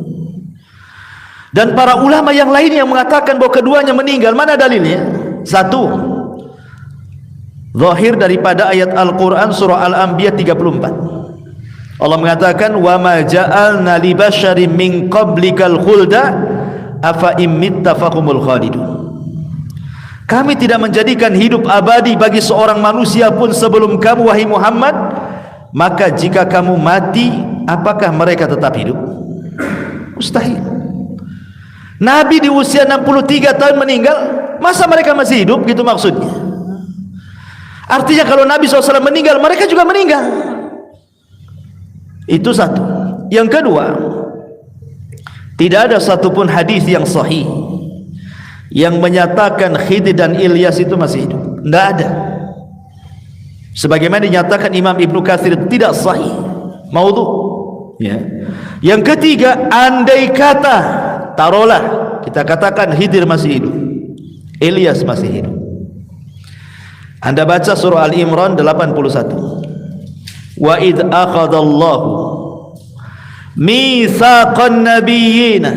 Dan para ulama yang lain yang mengatakan bahwa keduanya meninggal, mana dalilnya? Satu, zahir daripada ayat Al-Quran surah Al-Anbiya 34. Allah mengatakan, wa ma ja'alna li basyarin min qablikal khulda afa immitta fahumul khalidun. Kami tidak menjadikan hidup abadi bagi seorang manusia pun sebelum kamu wahai Muhammad, maka jika kamu mati apakah mereka tetap hidup? Mustahil. Nabi di usia 63 tahun meninggal, masa mereka masih hidup? Gitu maksudnya. Artinya kalau Nabi SAW meninggal, mereka juga meninggal. Itu satu. Yang kedua, tidak ada satupun hadis yang sahih yang menyatakan Khidir dan Ilyas itu masih hidup. Tidak ada. Sebagaimana dinyatakan Imam Ibnu Katsir tidak sahih, maudhu. Ya. Yang ketiga, andai kata, taruhlah kita katakan Khidir masih hidup, Ilyas masih hidup. Anda baca surah Al-Imran 81. Wa id akhadallahu mitsaqan nabiyyina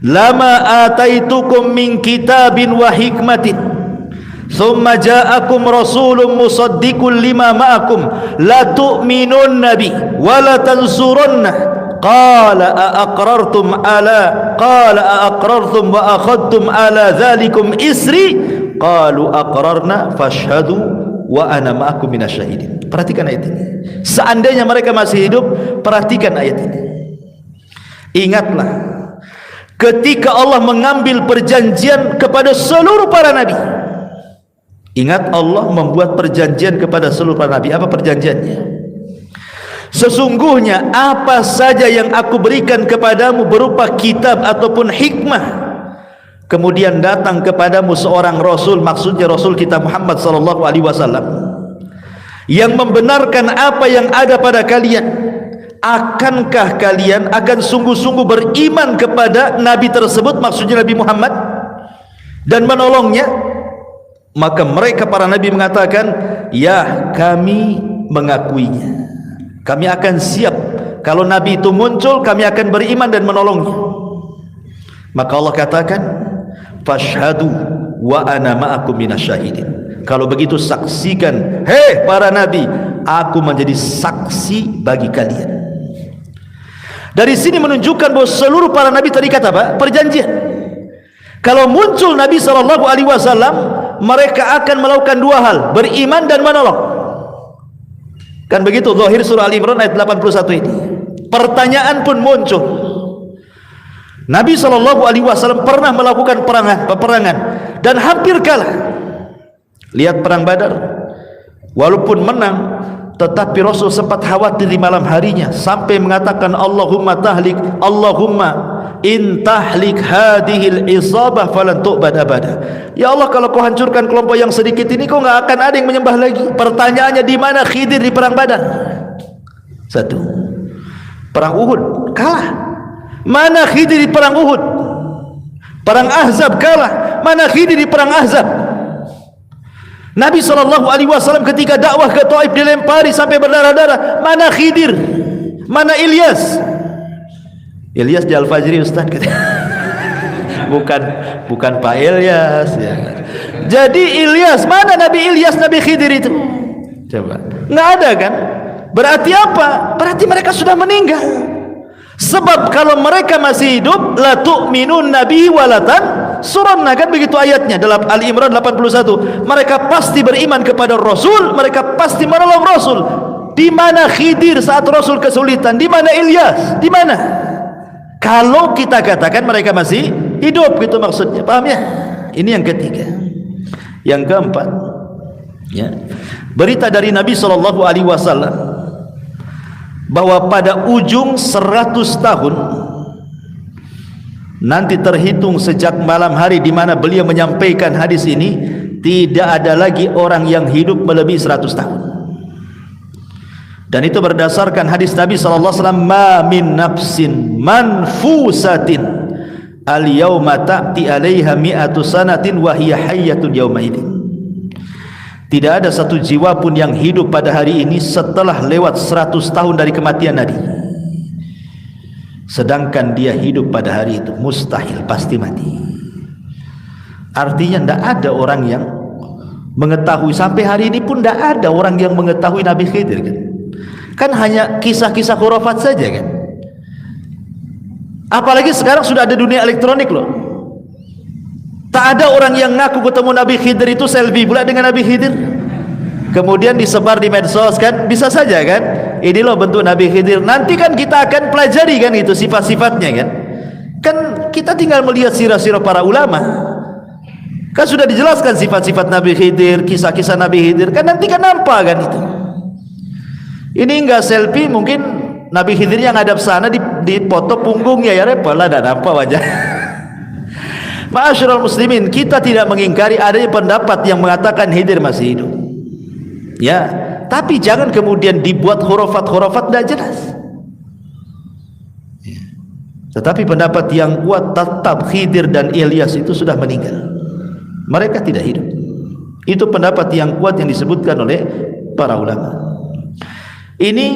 lama ataitukum min kitabin wa hikmatin thumma ja'akum rasulun musaddiqun lima ma'akum la tu'minun nabi wa la tansurunna qala aqrartum wa akhadtum ala dhalikum isri qalu aqrarna fashhadu wa ana ma'akum minasyahidin. Perhatikan ayat ini. Seandainya mereka masih hidup, perhatikan ayat ini. Ingatlah ketika Allah mengambil perjanjian kepada seluruh para nabi. Ingat, Allah membuat perjanjian kepada seluruh para nabi. Apa perjanjiannya? Sesungguhnya apa saja yang aku berikan kepadamu berupa kitab ataupun hikmah, kemudian datang kepadamu seorang rasul, maksudnya rasul kita Muhammad sallallahu alaihi wasallam, yang membenarkan apa yang ada pada kalian, akankah kalian akan sungguh-sungguh beriman kepada nabi tersebut, maksudnya Nabi Muhammad, dan menolongnya? Maka mereka para nabi mengatakan, ya, kami mengakuinya, kami akan siap kalau nabi itu muncul, kami akan beriman dan menolongnya. Maka Allah katakan, fashhadu wa ana ma'akum minasyahidin. Kalau begitu saksikan, hei para nabi, aku menjadi saksi bagi kalian. Dari sini menunjukkan bahwa seluruh para nabi terikat apa? Perjanjian. Kalau muncul Nabi SAW, mereka akan melakukan dua hal, beriman dan menolong. Kan begitu zahir surah Al-Imran ayat 81 ini. Pertanyaan pun muncul. Nabi SAW pernah melakukan peperangan dan hampir kalah. Lihat perang Badar, walaupun menang, tetapi Rasul sempat khawatir di malam harinya sampai mengatakan, Allahumma in tahlik hadhil isabah falan tu'bad abada. Ya Allah, kalau kau hancurkan kelompok yang sedikit ini, kau enggak akan ada yang menyembah lagi. Pertanyaannya, di mana Khidir di perang Badar? Satu. Perang Uhud kalah. Mana Khidir di perang Uhud? Perang Ahzab kalah. Mana Khidir di perang Ahzab? Nabi SAW ketika dakwah ke Taif dilempari sampai berdarah-darah. Mana Khidir? Mana Ilyas? Ilyas di Al-Fajri Ustaz. bukan Pak Ilyas ya. Jadi Ilyas, mana Nabi Ilyas, Nabi Khidir itu? Coba, nggak ada kan? Berarti apa? Berarti mereka sudah meninggal. Sebab kalau mereka masih hidup, la tu'minun nabi walatan surana, kan begitu ayatnya dalam Ali Imran 81. Mereka pasti beriman kepada Rasul, mereka pasti menolong Rasul. Di mana Khidir saat Rasul kesulitan? Di mana Ilyas? Di mana? Kalau kita katakan mereka masih hidup, gitu maksudnya. Paham ya? Ini yang ketiga. Yang keempat, ya, berita dari Nabi SAW bahwa pada ujung 100 tahun nanti terhitung sejak malam hari di mana beliau menyampaikan hadis ini, tidak ada lagi orang yang hidup melebihi 100 tahun. Dan itu berdasarkan hadis Nabi SAW, ma min nafsin manfusatin al yawma ta'ti alaiha mi'atu sanatin wa hiya hayyatun yawma idin. Tidak ada satu jiwa pun yang hidup pada hari ini setelah lewat 100 tahun dari kematian Nabi, sedangkan dia hidup pada hari itu. Mustahil, pasti mati. Artinya tidak ada orang yang mengetahui, sampai hari ini pun tidak ada orang yang mengetahui Nabi Khidir kan hanya kisah-kisah khurafat saja kan. Apalagi sekarang sudah ada dunia elektronik loh. Tak ada orang yang ngaku ketemu Nabi Khidir itu selfie pula dengan Nabi Khidir, kemudian disebar di medsos kan, bisa saja kan. Ini loh bentuk Nabi Khidir. Nanti kan kita akan pelajari kan itu sifat-sifatnya kan. Kan kita tinggal melihat sirah-sirah para ulama, kan sudah dijelaskan sifat-sifat Nabi Khidir, kisah-kisah Nabi Khidir, kan nanti kan nampak kan itu. Ini enggak selfie, mungkin Nabi Khidir yang ngadap sana dipoto punggungnya, ya repot lah, dan apa wajah. Ma'asyiral muslimin, kita tidak mengingkari adanya pendapat yang mengatakan Khidir masih hidup, ya, tapi jangan kemudian dibuat khurafat-khurafat tidak jelas. Tetapi pendapat yang kuat tetap Khidir dan Ilyas itu sudah meninggal, mereka tidak hidup. Itu pendapat yang kuat yang disebutkan oleh para ulama. Ini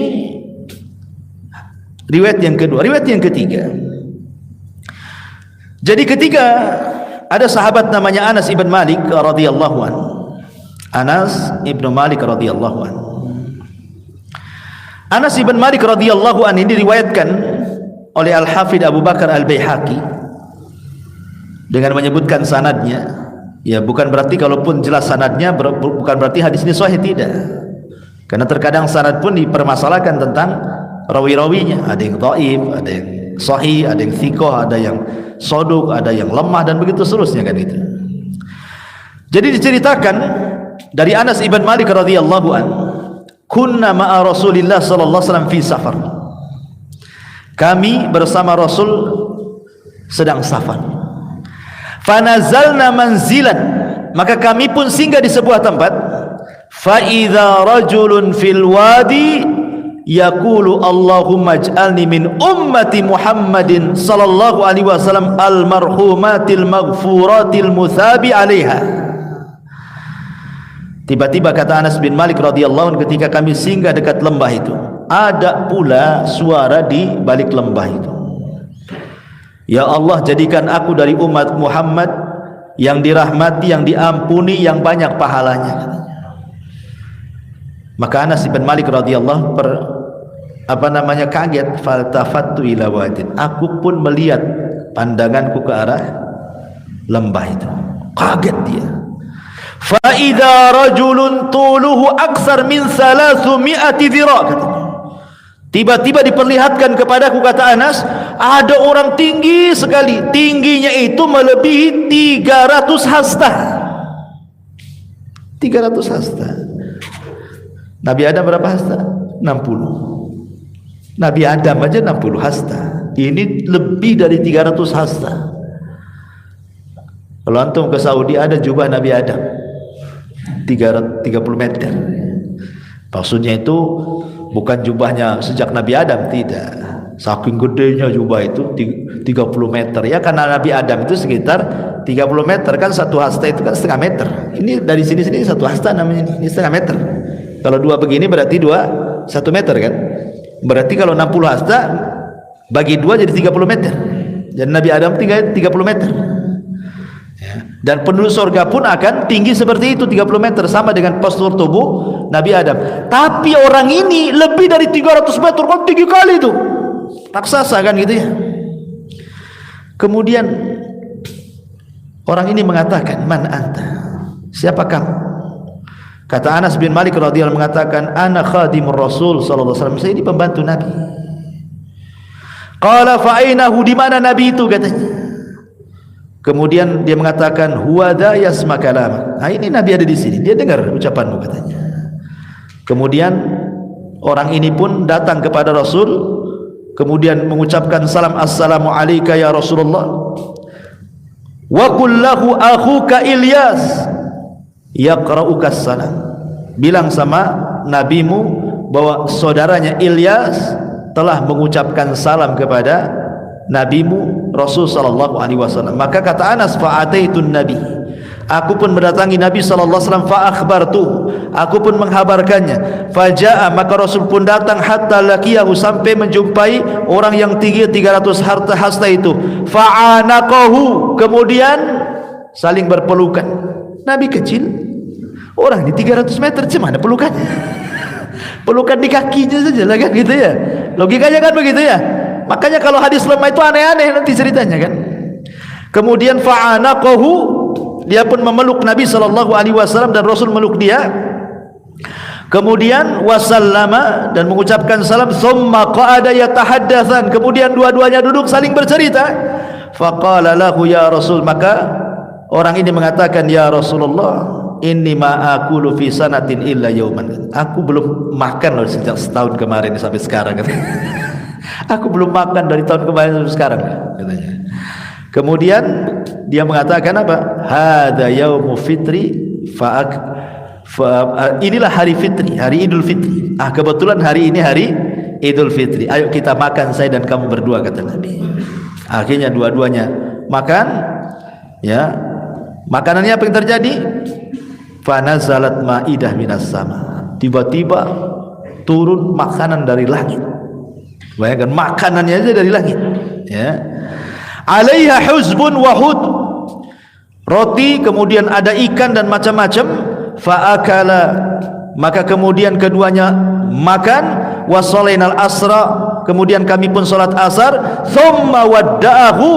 riwayat yang kedua. Riwayat yang ketiga, jadi ketika ada sahabat namanya Anas ibn Malik radhiyallahu anhu. Anas ibn Malik radhiyallahu anhu. Anas ibn Malik radhiyallahu anhu ini diriwayatkan oleh Al-Hafidh Abu Bakar Al-Baihaqi dengan menyebutkan sanadnya. Ya, bukan berarti kalaupun jelas sanadnya bukan berarti hadis ini sahih, tidak. Karena terkadang sanad pun dipermasalahkan tentang rawi-rawinya. Ada yang dhaif, ada yang sahih, ada yang thiqah, ada yang soduk, ada yang lemah, dan begitu seterusnya kan itu. Jadi diceritakan dari Anas ibn Malik radhiyallahu anhu, kunna ma'a Rasulillah sallallahu alaihi wasallam fi safar. Kami bersama Rasul sedang safar. Fanazalna manzilan, maka kami pun singgah di sebuah tempat. Fa idza rajulun fil wadi yaqulu Allahumma ij'alni min ummati Muhammadin sallallahu alaihi wasallam al-marhumatil maghfuratil muthabi 'alaiha. Tiba-tiba kata Anas bin Malik radhiyallahu anhu, ketika kami singgah dekat lembah itu, ada pula suara di balik lembah itu, ya Allah, jadikan aku dari umat Muhammad yang dirahmati, yang diampuni, yang banyak pahalanya, katanya. Maka Anas bin Malik radhiyallahu kaget. Faltafattu ila wadin, aku pun melihat, pandanganku ke arah lembah itu. Kaget dia. Fa idza rajulun tuluhu aksar min 300 dhira', katanya. Tiba-tiba diperlihatkan kepadaku, kata Anas, ada orang tinggi sekali, tingginya itu melebihi 300 hasta. 300 hasta. Nabi Adam berapa hasta? 60. Nabi Adam aja 60 hasta. Ini lebih dari 300 hasta. Kalau antum ke Saudi, ada jubah Nabi Adam 30 meter. Maksudnya itu bukan jubahnya sejak Nabi Adam, tidak. Saking gedenya jubah itu 30 meter ya, karena Nabi Adam itu sekitar 30 meter kan, satu hasta itu kan setengah meter. Ini dari sini satu hasta namanya, ini setengah meter. Kalau dua begini berarti 1 meter kan. Berarti kalau 60 hasta bagi 2 jadi 30 meter. Dan Nabi Adam 30 meter. Dan penduduk surga pun akan tinggi seperti itu, 30 meter, sama dengan postur tubuh Nabi Adam. Tapi orang ini lebih dari 300 meter, kan tinggi kali itu, raksasa kan gitu ya. Kemudian orang ini mengatakan, man anta, siapa kamu? Kata Anas bin Malik radhiyallahu anhu mengatakan, ana khadimur Rasul sallallahu alaihi wasallam, saya ini pembantu Nabi. Qala fa ainahu, di mana Nabi itu katanya. Kemudian dia mengatakan, huwa dha yasma kalam. Nah, ini Nabi ada di sini, dia dengar ucapanmu katanya. Kemudian orang ini pun datang kepada Rasul, kemudian mengucapkan salam, assalamu alayka ya Rasulullah, wa qul lahu akhuka Ilyas yaqra'uka salam. Bilang sama nabimu bahwa saudaranya Ilyas telah mengucapkan salam kepada nabimu Rasul sallallahu alaihi wasallam. Maka kata Anas, fa'ataitun nabi, aku pun mendatangi Nabi sallallahu alaihi wasallam, fa akhbartu, aku pun menghabarkannya. Faja'a, maka Rasul pun datang, hatta laqiyahu, sampai menjumpai orang yang tinggi 300 hasta itu. Fa'anaqahu, kemudian saling berpelukan. Nabi kecil, orang di 300 meter, gimana pelukan? Pelukan di kakinya saja lah kan gitu ya. Logikanya kan begitu ya. Makanya kalau hadis lemah itu aneh-aneh nanti ceritanya kan. Kemudian fa'anaqahu, dia pun memeluk Nabi sallallahu alaihi wasallam dan Rasul meluk dia. Kemudian wasallama, dan mengucapkan salam. Tsumma qa'ada yatahaddatsan, kemudian dua-duanya duduk saling bercerita. Faqala lahu ya Rasul, maka orang ini mengatakan, ya Rasulullah, inni ma akulu fi sanatin illa yauman. Aku belum makan loh sejak setahun kemarin sampai sekarang katanya. Aku belum makan dari tahun kemarin sampai sekarang katanya. Kemudian dia mengatakan apa? Hada yaumu fitri inilah hari fitri, hari Idul Fitri. Kebetulan hari ini hari Idul Fitri. Ayo kita makan, saya dan kamu berdua, kata Nabi. Akhirnya dua-duanya makan. Ya, makanannya apa yang terjadi? Fanazalat ma'idah minas sama. Tiba-tiba turun makanan dari langit. Bayangkan, makanannya aja dari langit. Ya. Alaiha huzbun wa hud, roti, kemudian ada ikan dan macam-macam. Fa'akala, maka kemudian keduanya makan. Wasolainal asra, kemudian kami pun salat asar. Thumma wadda'ahu,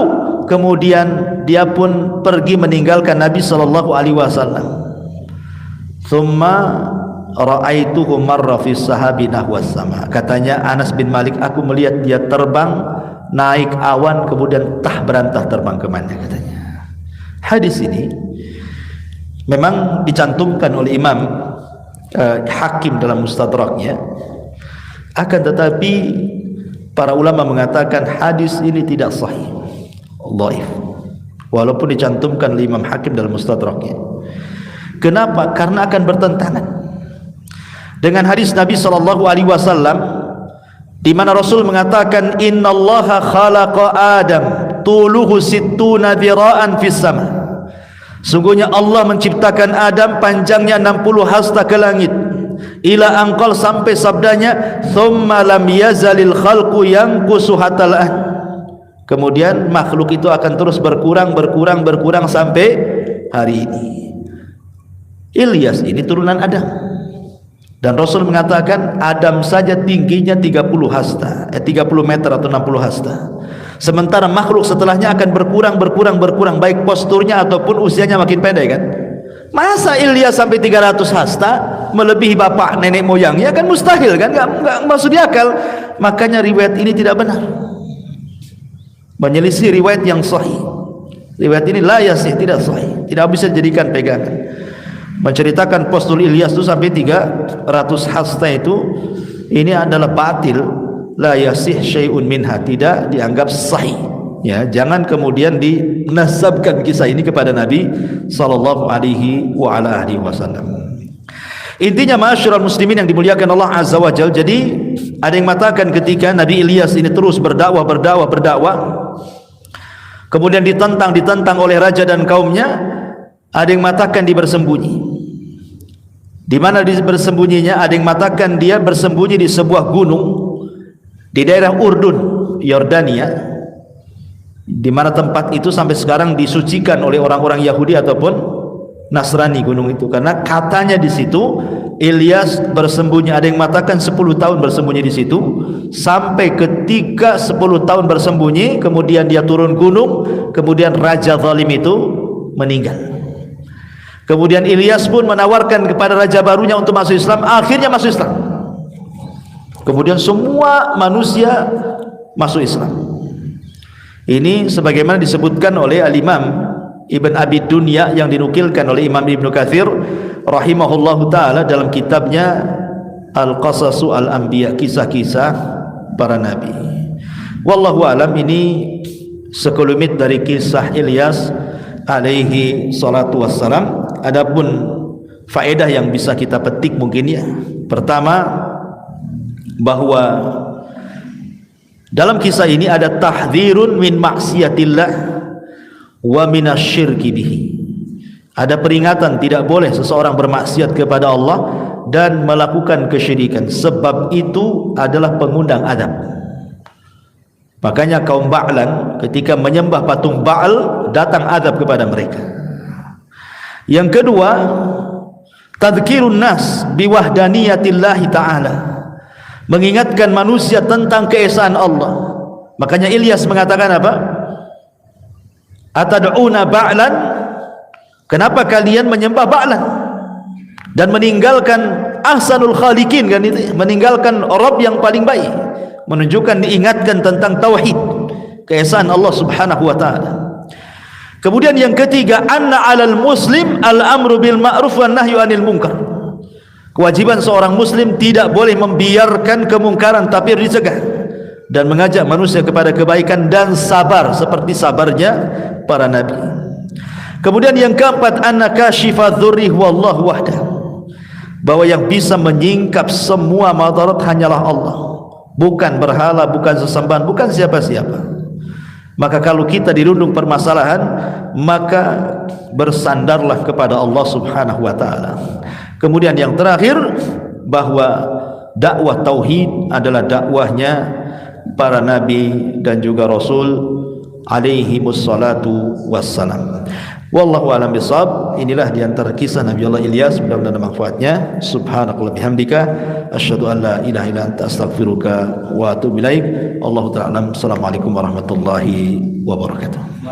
kemudian dia pun pergi meninggalkan Nabi sallallahu alaihi wasallam. Thumma ra'aituhu marra fi sahabi nahwas sama. Katanya Anas bin Malik, aku melihat dia terbang naik awan, kemudian berantah terbang kemana katanya. Hadis ini memang dicantumkan oleh Imam Hakim dalam Mustadraknya, akan tetapi para ulama mengatakan hadis ini tidak sahih, dhaif, walaupun dicantumkan oleh Imam Hakim dalam Mustadraknya. Kenapa? Karena akan bertentangan dengan hadis Nabi sallallahu alaihi wasallam di mana Rasul mengatakan, innallaha khalaqa Adam tuluhu sittuna dhira'an fis sama. Sungguhnya Allah menciptakan Adam, panjangnya 60 hasta ke langit. Ila angqal, sampai sabdanya, thumma lam yazalil khalqu yanqusu hatal an. Kemudian makhluk itu akan terus berkurang sampai hari ini. Ilyas ini turunan Adam, dan Rasul mengatakan Adam saja tingginya 30 hasta, 30 meter atau 60 hasta. Sementara makhluk setelahnya akan berkurang, baik posturnya ataupun usianya makin pendek kan. Masa Ilyas sampai 300 hasta melebihi bapak nenek moyangnya, kan mustahil kan, enggak masuk di akal. Makanya riwayat ini tidak benar, menyelisih riwayat yang sahih. Riwayat ini la yasih, tidak sahih, tidak bisa dijadikan pegangan. Menceritakan postur Ilyas itu sampai 300 hasta itu, ini adalah batil, la yasih syai'un minha, tidak dianggap sahih. Ya, jangan kemudian dinasabkan kisah ini kepada Nabi sallallahu alaihi wa ala alihi wasallam. Intinya, ma'asyiral muslimin yang dimuliakan Allah azza wa jalla, jadi ada yang mengatakan ketika Nabi Ilyas ini terus berdakwah, kemudian ditentang oleh raja dan kaumnya, ada yang mengatakan dia bersembunyi. Di mana dia bersembunyinya? Ada yang mengatakan dia bersembunyi di sebuah gunung di daerah Urdun, Yordania, di mana tempat itu sampai sekarang disucikan oleh orang-orang Yahudi ataupun Nasrani, gunung itu, karena katanya di situ Ilyas bersembunyi. Ada yang mengatakan 10 tahun bersembunyi di situ, sampai ketika 10 tahun bersembunyi, kemudian dia turun gunung, kemudian raja zalim itu meninggal. Kemudian Ilyas pun menawarkan kepada raja barunya untuk masuk Islam, akhirnya masuk Islam. Kemudian semua manusia masuk Islam. Ini sebagaimana disebutkan oleh Al-Imam Ibn Abi Dunya yang dinukilkan oleh Imam Ibn Katsir rahimahullahu ta'ala dalam kitabnya Al-Qasasu Al-Anbiya, kisah-kisah para nabi. Wallahu alam, ini sekelumit dari kisah Ilyas alaihi salatu wassalam. Adapun faedah yang bisa kita petik mungkin ya, pertama, bahwa dalam kisah ini ada tahdzirun min maksiatillah wa minasyirki bihi. Ada peringatan tidak boleh seseorang bermaksiat kepada Allah dan melakukan kesyirikan, sebab itu adalah pengundang adab. Makanya kaum Ba'lan ketika menyembah patung Ba'al, datang adab kepada mereka. Yang kedua, tadzkirun nas biwahdaniyatillahi ta'ala, mengingatkan manusia tentang keesaan Allah. Makanya Ilyas mengatakan apa? Atad'una ba'lan, kenapa kalian menyembah Ba'lan dan meninggalkan ahsanul khaliqin, kan itu, meninggalkan Rabb yang paling baik. Menunjukkan, diingatkan tentang tauhid, keesaan Allah Subhanahu wa taala. Kemudian yang ketiga, anna 'alal muslim al-amru bil ma'ruf wan nahyu 'anil munkar. Kewajiban seorang muslim tidak boleh membiarkan kemungkaran, tapi dicegah, dan mengajak manusia kepada kebaikan dan sabar seperti sabarnya para nabi. Kemudian yang keempat, anna kashifadz dzurri wallahu wahdah, bahwa yang bisa menyingkap semua madarat hanyalah Allah, bukan berhala, bukan sesembahan, bukan siapa-siapa. Maka kalau kita dirundung permasalahan, maka bersandarlah kepada Allah Subhanahu wa taala. Kemudian yang terakhir, bahwa dakwah tauhid adalah dakwahnya para nabi dan juga rasul alaihi wassalatu wassalam. Wallahu a'lam bishawab. Inilah di antara kisah Nabi Allah Ilyas, mudah-mudahan ada manfaatnya. Subhanakallah bihamdika asyhadu an la ilaha illa anta astaghfiruka wa atubu ilaik. Allahu ta'ala. Assalamualaikum warahmatullahi wabarakatuh.